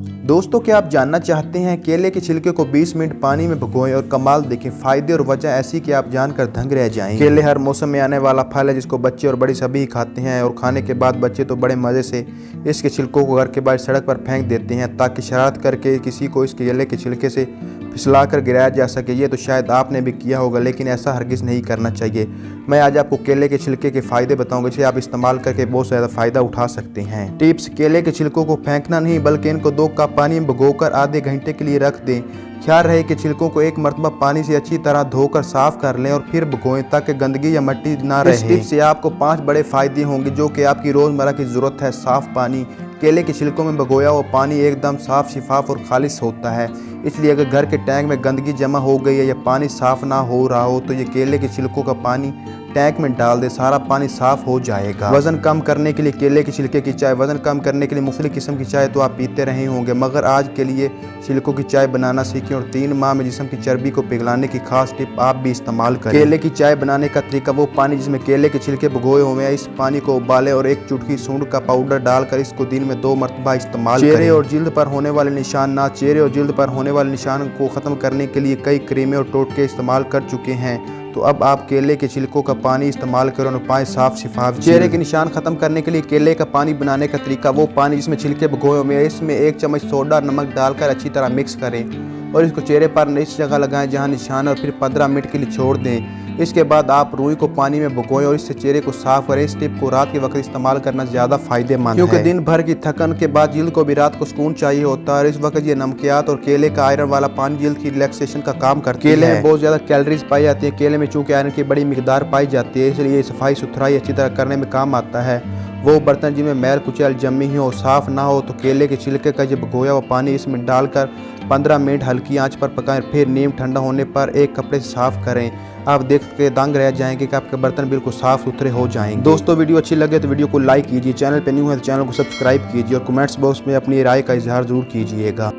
दोस्तों, क्या आप जानना चाहते हैं केले के छिलके को 20 मिनट पानी में भिगोएं और कमाल देखें। फायदे और वजह ऐसी कि आप जानकर दंग रह जाएंगे। केले हर मौसम में आने वाला फल है जिसको बच्चे और बड़े सभी खाते हैं और खाने के बाद बच्चे तो बड़े मज़े से इसके छिलकों को घर के बाहर सड़क पर फेंक देते हैं ताकि शरारत करके किसी को इस केले के छिलके से फिसला कर गिराया जा सके। ये तो शायद आपने भी किया होगा, लेकिन ऐसा हरगिज़ नहीं करना चाहिए। मैं आज आपको केले के छिलके के फ़ायदे बताऊंगा जिसे आप इस्तेमाल करके बहुत ज़्यादा फ़ायदा उठा सकते हैं। टिप्स: केले के छिलकों को फेंकना नहीं बल्कि इनको 2 कप पानी में भिगोकर आधे घंटे के लिए रख दें। ख्याल रहे कि छिलकों को एक मरतबा पानी से अच्छी तरह धोकर साफ कर लें और फिर भिगोएं ताकि गंदगी या मिट्टी ना रहे। इस टिप से आपको 5 बड़े फायदे होंगे जो कि आपकी रोज़मर्रा की ज़रूरत है। साफ़ पानी: केले के छिलकों में भिगोया हुआ पानी एकदम साफ, शिफाफ और खालिश होता है, इसलिए अगर घर के टैंक में गंदगी जमा हो गई है या पानी साफ ना हो रहा हो तो ये केले के छिलकों का पानी टैंक में डाल दे, सारा पानी साफ हो जाएगा। वजन कम करने के लिए केले के छिलके की चाय: वजन कम करने के लिए मुख्तलिफ किस्म की चाय तो आप पीते रहे होंगे, मगर आज के लिए छिलकों की चाय बनाना सीखें और 3 माह में जिस्म की चर्बी को पिघलाने की खास टिप आप भी इस्तेमाल करें। केले की चाय बनाने का तरीका: वो पानी जिसमें केले के छिलके भिगोए हुए हैं, इस पानी को उबालें और 1 चुटकी सूंड का पाउडर डालकर इसको दिन में 2 मरतबा इस्तेमाल करें। चेहरे और जिल्द पर होने वाले निशान: चेहरे और जिल्द पर होने वाले निशान को ख़त्म करने के लिए कई क्रीमें और टोटके इस्तेमाल कर चुके हैं, तो अब आप केले के छिलकों का पानी इस्तेमाल करें और पाएं साफ शिफाफ। चेहरे के निशान खत्म करने के लिए केले का पानी बनाने का तरीका: वो पानी जिसमें छिलके भिगोए हुए हैं, इसमें 1 चम्मच सोडा और नमक डालकर अच्छी तरह मिक्स करें और इसको चेहरे पर इस जगह लगाएं जहां निशान है और फिर 15 मिनट के लिए छोड़ दें। इसके बाद आप रुई को पानी में भिगोएं और इससे चेहरे को साफ करें। इस टिप को रात के वक्त इस्तेमाल करना ज़्यादा फायदेमंद है क्योंकि दिन भर की थकन के बाद जिल्द को भी रात को सुकून चाहिए होता है और इस वक्त ये नमकियात और केले का आयरन वाला पानी जिल्द की रिलैक्सेशन का काम करती है। केले में बहुत ज़्यादा कैलोरीज पाई जाती है। केले में चूँकि आयरन की बड़ी मिकदार पाई जाती है, इसलिए सफाई सुथराई अच्छी तरह करने में काम आता है। वो बर्तन जिनमें मैल कुचैल जमी हो, साफ ना हो, तो केले के छिलके का जब भिगोया हुआ पानी इसमें डालकर 15 मिनट हल्की आंच पर पकाएं, फिर नीम ठंडा होने पर एक कपड़े से साफ करें। आप देख के दंग रह जाएंगे कि आपके बर्तन बिल्कुल साफ सुथरे हो जाएंगे। दोस्तों, वीडियो अच्छी लगे तो वीडियो को लाइक कीजिए, चैनल पे न्यू है तो चैनल को सब्सक्राइब कीजिए और कमेंट्स बॉक्स में अपनी राय का इजहार जरूर कीजिएगा।